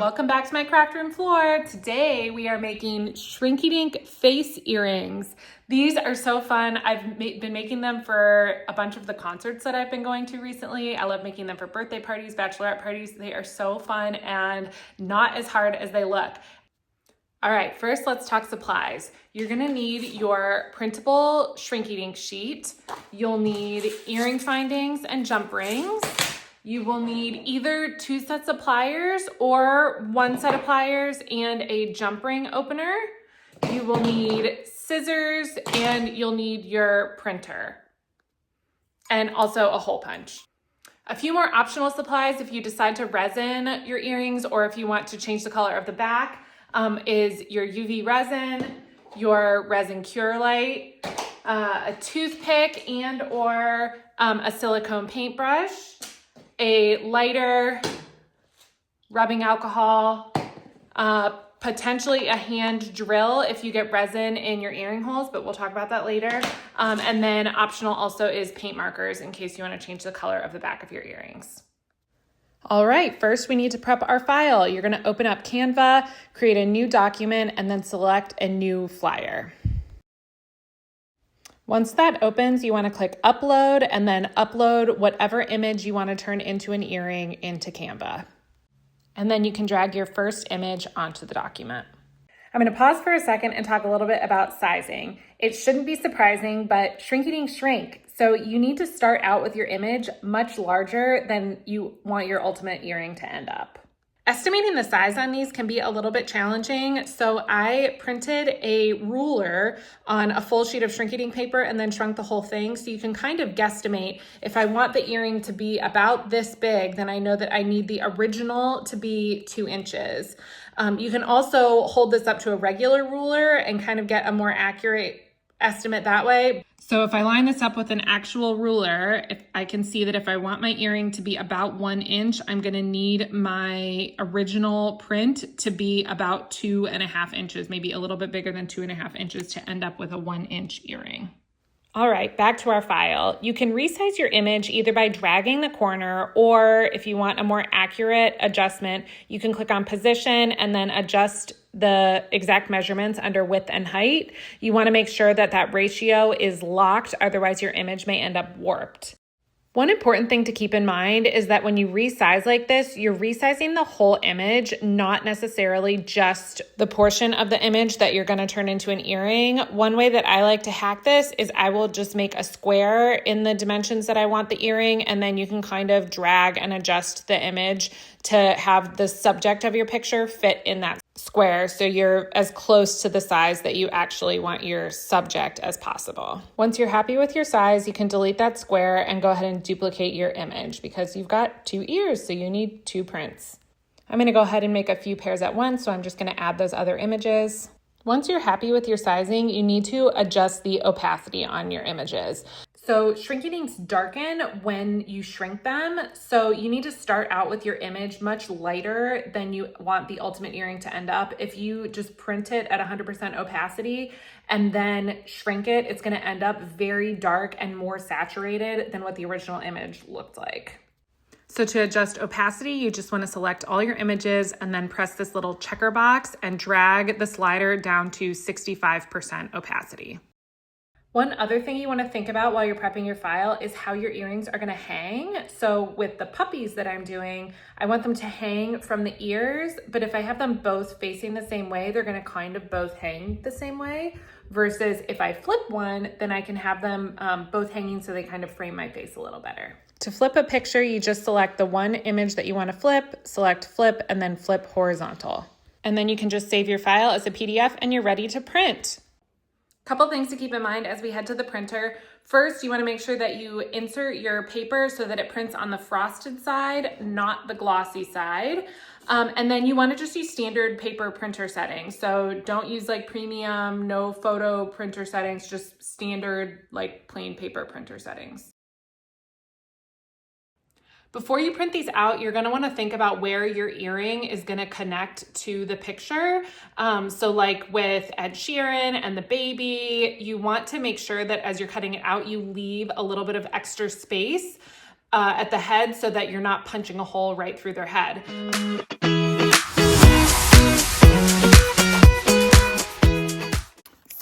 Welcome back to my craft room floor. Today we are making Shrinky Dink face earrings. These are so fun. I've been making them for a bunch of the concerts that I've been going to recently. I love making them for birthday parties, bachelorette parties. They are so fun and not as hard as they look. All right, first let's talk supplies. You're gonna need your printable Shrinky Dink sheet. You'll need earring findings and jump rings. You will need either 2 sets of pliers or 1 set of pliers and a jump ring opener. You will need scissors and you'll need your printer and also a hole punch. A few more optional supplies if you decide to resin your earrings or if you want to change the color of the back is your UV resin, your resin cure light, a toothpick and or a silicone paintbrush, a lighter, rubbing alcohol, potentially a hand drill if you get resin in your earring holes, but we'll talk about that later. And then optional also is paint markers in case you want to change the color of the back of your earrings. All right, first we need to prep our file. You're going to open up Canva, create a new document, and then select a new flyer. Once that opens, you want to click upload and then upload whatever image you want to turn into an earring into Canva. And then you can drag your first image onto the document. I'm going to pause for a second and talk a little bit about sizing. It shouldn't be surprising, but Shrinky Dink shrink. So you need to start out with your image much larger than you want your ultimate earring to end up. Estimating the size on these can be a little bit challenging, so I printed a ruler on a full sheet of Shrinky Dink paper and then shrunk the whole thing, so you can kind of guesstimate. If I want the earring to be about this big, then I know that I need the original to be 2 inches. You can also hold this up to a regular ruler and kind of get a more accurate estimate that way. So if I line this up with an actual ruler, I can see that if I want my earring to be about 1 inch, I'm gonna need my original print to be about 2.5 inches, maybe a little bit bigger than 2.5 inches to end up with a 1 inch earring. All right, back to our file. You can resize your image either by dragging the corner, or if you want a more accurate adjustment, you can click on position and then adjust the exact measurements under width and height. You want to make sure that that ratio is locked, otherwise your image may end up warped. One important thing to keep in mind is that when you resize like this, you're resizing the whole image, not necessarily just the portion of the image that you're going to turn into an earring. One way that I like to hack this is I will just make a square in the dimensions that I want the earring, and then you can kind of drag and adjust the image to have the subject of your picture fit in that square, so you're as close to the size that you actually want your subject as possible. Once you're happy with your size, you can delete that square and go ahead and duplicate your image because you've got 2 ears, so you need 2 prints. I'm going to go ahead and make a few pairs at once, so I'm just going to add those other images. Once you're happy with your sizing, you need to adjust the opacity on your images. So Shrinky Dinks darken when you shrink them. So you need to start out with your image much lighter than you want the ultimate earring to end up. If you just print it at 100% opacity and then shrink it, it's gonna end up very dark and more saturated than what the original image looked like. So to adjust opacity, you just want to select all your images and then press this little checker box and drag the slider down to 65% opacity. One other thing you want to think about while you're prepping your file is how your earrings are going to hang. So with the puppies that I'm doing, I want them to hang from the ears, but if I have them both facing the same way, they're going to kind of both hang the same way, versus if I flip one, then I can have them both hanging so they kind of frame my face a little better. To flip a picture, you just select the one image that you want to flip, select flip, and then flip horizontal. And then you can just save your file as a PDF and you're ready to print. Couple things to keep in mind as we head to the printer. First, you want to make sure that you insert your paper so that it prints on the frosted side, not the glossy side. And then you want to just use standard paper printer settings. So don't use like premium, no photo printer settings, just standard like plain paper printer settings. Before you print these out, you're going to want to think about where your earring is going to connect to the picture. So like with Ed Sheeran and the baby, you want to make sure that as you're cutting it out, you leave a little bit of extra space at the head so that you're not punching a hole right through their head.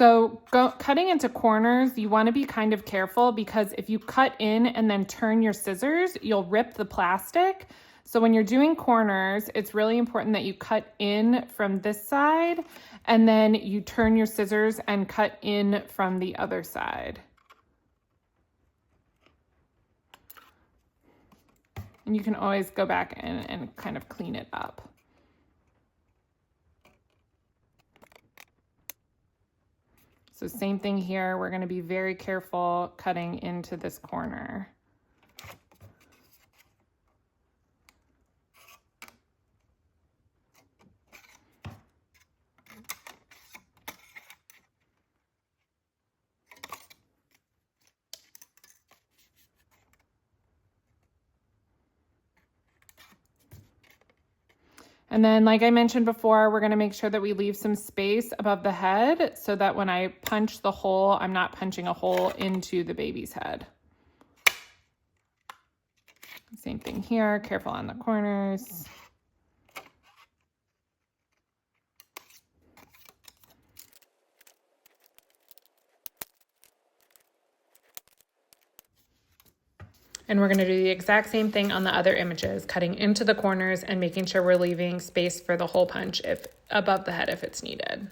So cutting into corners, you want to be kind of careful because if you cut in and then turn your scissors, you'll rip the plastic. So when you're doing corners, it's really important that you cut in from this side and then you turn your scissors and cut in from the other side. And you can always go back in and kind of clean it up. So same thing here, we're going to be very careful cutting into this corner. And then, like I mentioned before, we're going to make sure that we leave some space above the head so that when I punch the hole, I'm not punching a hole into the baby's head. Same thing here, careful on the corners. And we're going to do the exact same thing on the other images, cutting into the corners and making sure we're leaving space for the hole punch if above the head if it's needed.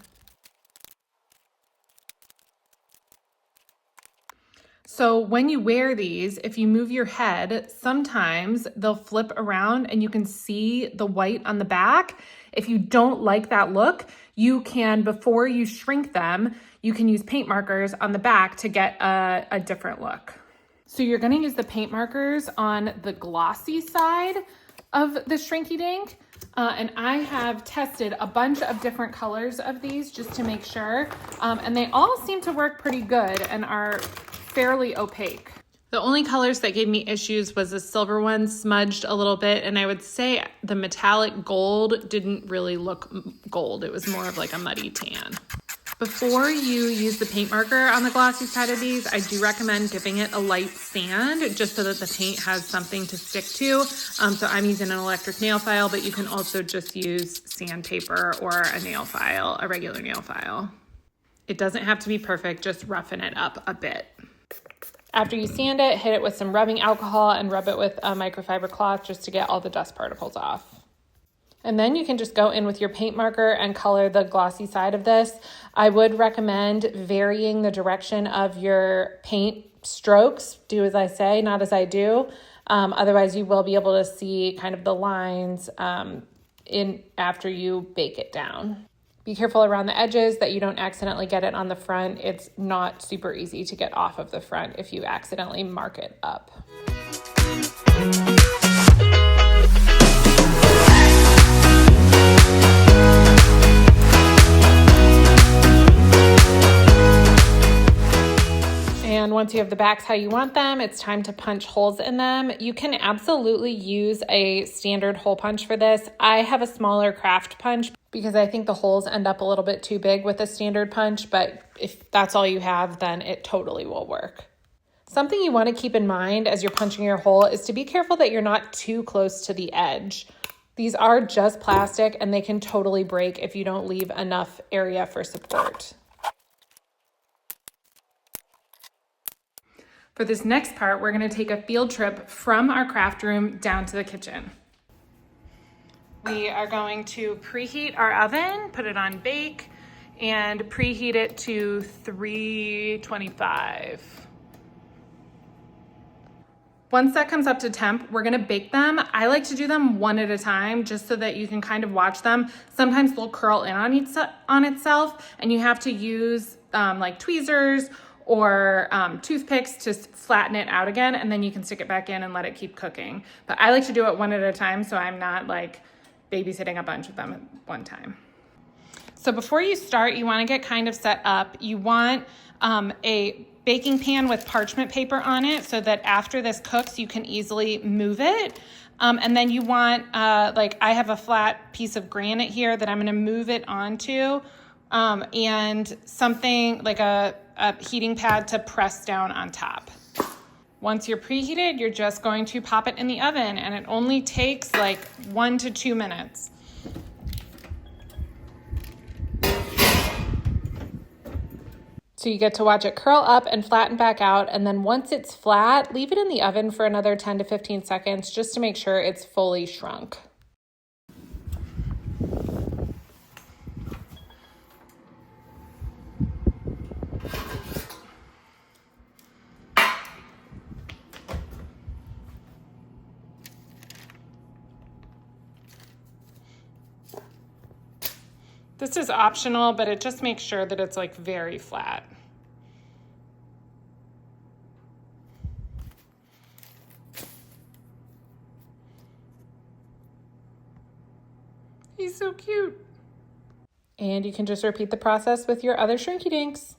So when you wear these, if you move your head, sometimes they'll flip around and you can see the white on the back. If you don't like that look, you can, before you shrink them, you can use paint markers on the back to get a different look. So you're going to use the paint markers on the glossy side of the Shrinky Dink. And I have tested a bunch of different colors of these just to make sure. And they all seem to work pretty good and are fairly opaque. The only colors that gave me issues was the silver one smudged a little bit. And I would say the metallic gold didn't really look gold. It was more of like a muddy tan. Before you use the paint marker on the glossy side of these, I do recommend giving it a light sand just so that the paint has something to stick to. So I'm using an electric nail file, but you can also just use sandpaper or a nail file, a regular nail file. It doesn't have to be perfect, just roughen it up a bit. After you sand it, hit it with some rubbing alcohol and rub it with a microfiber cloth just to get all the dust particles off. And then you can just go in with your paint marker and color the glossy side of this. I would recommend varying the direction of your paint strokes. Do as I say, not as I do. Otherwise, you will be able to see kind of the lines in after you bake it down. Be careful around the edges that you don't accidentally get it on the front. It's not super easy to get off of the front if you accidentally mark it up. And once you have the backs how you want them, it's time to punch holes in them. You can absolutely use a standard hole punch for this. I have a smaller craft punch because I think the holes end up a little bit too big with a standard punch, but if that's all you have, then it totally will work. Something you want to keep in mind as you're punching your hole is to be careful that you're not too close to the edge. These are just plastic and they can totally break if you don't leave enough area for support. For this next part, we're going to take a field trip from our craft room down to the kitchen. We are going to preheat our oven, put it on bake, and preheat it to 325. Once that comes up to temp, we're gonna bake them. I like to do them one at a time just so that you can kind of watch them. Sometimes they'll curl in on itself and you have to use like tweezers or toothpicks to flatten it out again, and then you can stick it back in and let it keep cooking. But I like to do it one at a time so I'm not like babysitting a bunch of them at one time. So before you start, you wanna get kind of set up. You want a baking pan with parchment paper on it so that after this cooks, you can easily move it. And then you want, like I have a flat piece of granite here that I'm gonna move it onto, and something like a heating pad to press down on top. Once you're preheated, you're just going to pop it in the oven, and it only takes like 1 to 2 minutes. So you get to watch it curl up and flatten back out, and then once it's flat, leave it in the oven for another 10 to 15 seconds just to make sure it's fully shrunk. This is optional, but it just makes sure that it's like very flat. He's so cute. And you can just repeat the process with your other Shrinky Dinks.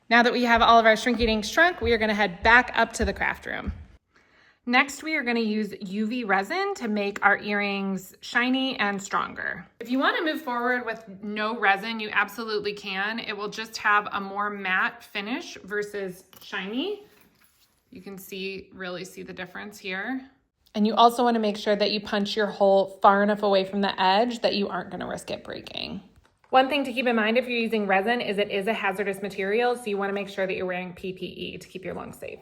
Now that we have all of our Shrinky Dinks shrunk, we are going to head back up to the craft room. Next, we are going to use UV resin to make our earrings shiny and stronger. If you want to move forward with no resin, you absolutely can. It will just have a more matte finish versus shiny. You can really see the difference here. And you also want to make sure that you punch your hole far enough away from the edge that you aren't going to risk it breaking. One thing to keep in mind if you're using resin is it is a hazardous material, so you want to make sure that you're wearing PPE to keep your lungs safe.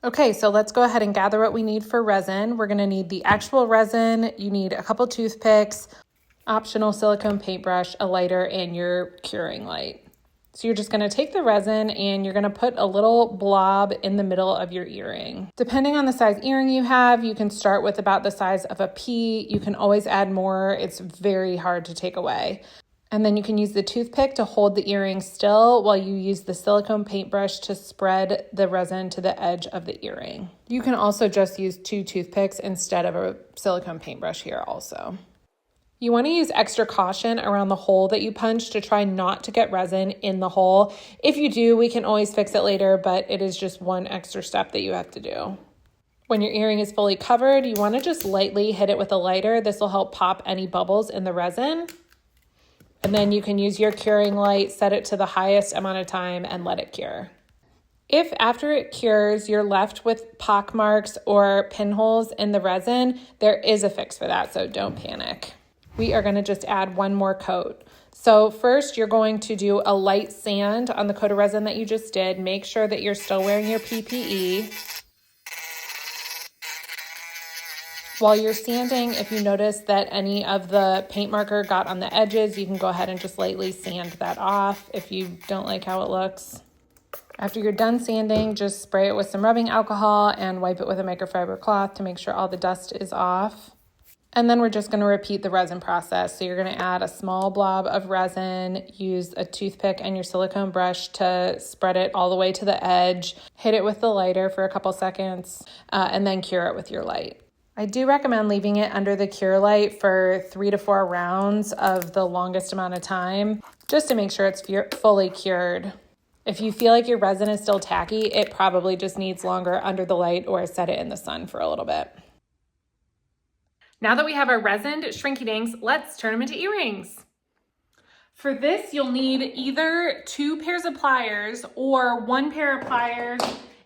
Okay, so let's go ahead and gather what we need for resin. We're gonna need the actual resin, you need a couple toothpicks, optional silicone paintbrush, a lighter, and your curing light. So you're just gonna take the resin and you're gonna put a little blob in the middle of your earring. Depending on the size earring you have, you can start with about the size of a pea. You can always add more. It's very hard to take away. And then you can use the toothpick to hold the earring still while you use the silicone paintbrush to spread the resin to the edge of the earring. You can also just use 2 toothpicks instead of a silicone paintbrush here also. You want to use extra caution around the hole that you punch to try not to get resin in the hole. If you do, we can always fix it later, but it is just one extra step that you have to do. When your earring is fully covered, you want to just lightly hit it with a lighter. This will help pop any bubbles in the resin. And then you can use your curing light, set it to the highest amount of time and let it cure. If after it cures, you're left with pock marks or pinholes in the resin, there is a fix for that, so don't panic. We are gonna just add one more coat. So first you're going to do a light sand on the coat of resin that you just did. Make sure that you're still wearing your PPE. While you're sanding, if you notice that any of the paint marker got on the edges, you can go ahead and just lightly sand that off if you don't like how it looks. After you're done sanding, just spray it with some rubbing alcohol and wipe it with a microfiber cloth to make sure all the dust is off. And then we're just going to repeat the resin process. So you're going to add a small blob of resin, use a toothpick and your silicone brush to spread it all the way to the edge, hit it with the lighter for a couple seconds, and then cure it with your light. I do recommend leaving it under the cure light for 3 to 4 rounds of the longest amount of time, just to make sure it's fully cured. If you feel like your resin is still tacky, it probably just needs longer under the light or set it in the sun for a little bit. Now that we have our resined Shrinky Dinks, let's turn them into earrings. For this, you'll need either 2 pairs of pliers or 1 pair of pliers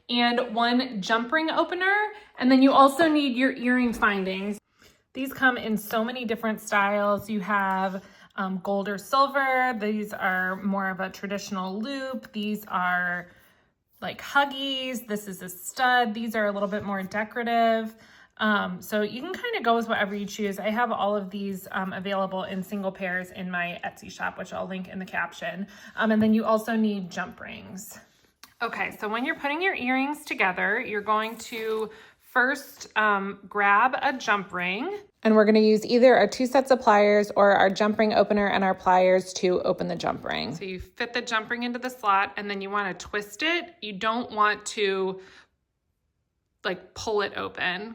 and 1 jump ring opener. And then you also need your earring findings. These come in so many different styles. You have gold or silver. These are more of a traditional loop. These are like huggies. This is a stud. These are a little bit more decorative. So you can kind of go with whatever you choose. I have all of these available in single pairs in my Etsy shop, which I'll link in the caption. And then you also need jump rings. Okay, so when you're putting your earrings together, you're going to first grab a jump ring. And we're going to use either our 2 sets of pliers or our jump ring opener and our pliers to open the jump ring. So you fit the jump ring into the slot and then you want to twist it. You don't want to like pull it open.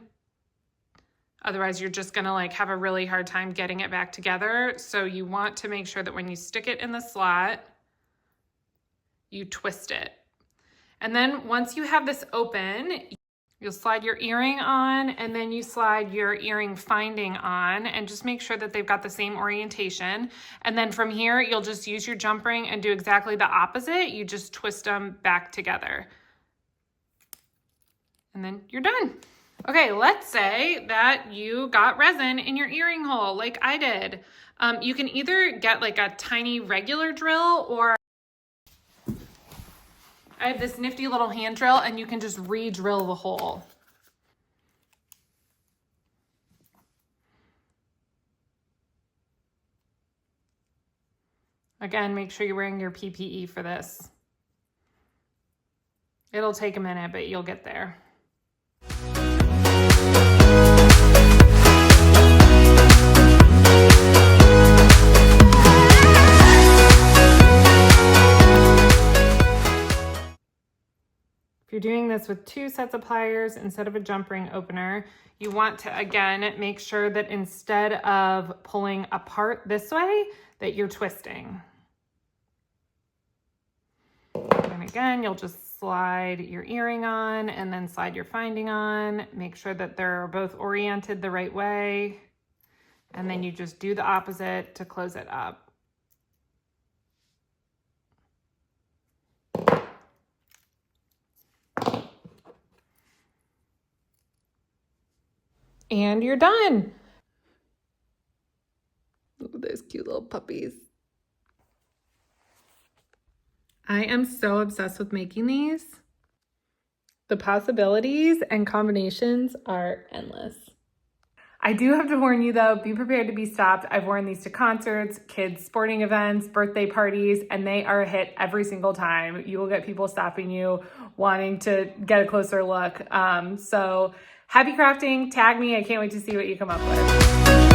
Otherwise, you're just going to like have a really hard time getting it back together. So you want to make sure that when you stick it in the slot, you twist it. And then once you have this open, you'll slide your earring on and then you slide your earring finding on and just make sure that they've got the same orientation. And then from here, you'll just use your jump ring and do exactly the opposite. You just twist them back together. And then you're done. Okay, let's say that you got resin in your earring hole like I did. You can either get like a tiny regular drill, or I have this nifty little hand drill and you can just re-drill the hole. Again, make sure you're wearing your PPE for this. It'll take a minute, but you'll get there. If you're doing this with 2 sets of pliers instead of a jump ring opener, you want to, again, make sure that instead of pulling apart this way, that you're twisting. And again, you'll just slide your earring on and then slide your finding on. Make sure that they're both oriented the right way. And then you just do the opposite to close it up. And you're done. Look at those cute little puppies. I am so obsessed with making these. The possibilities and combinations are endless. I do have to warn you though, be prepared to be stopped. I've worn these to concerts, kids' sporting events, birthday parties, and they are a hit every single time. You will get people stopping you, wanting to get a closer look. So happy crafting, tag me. I can't wait to see what you come up with.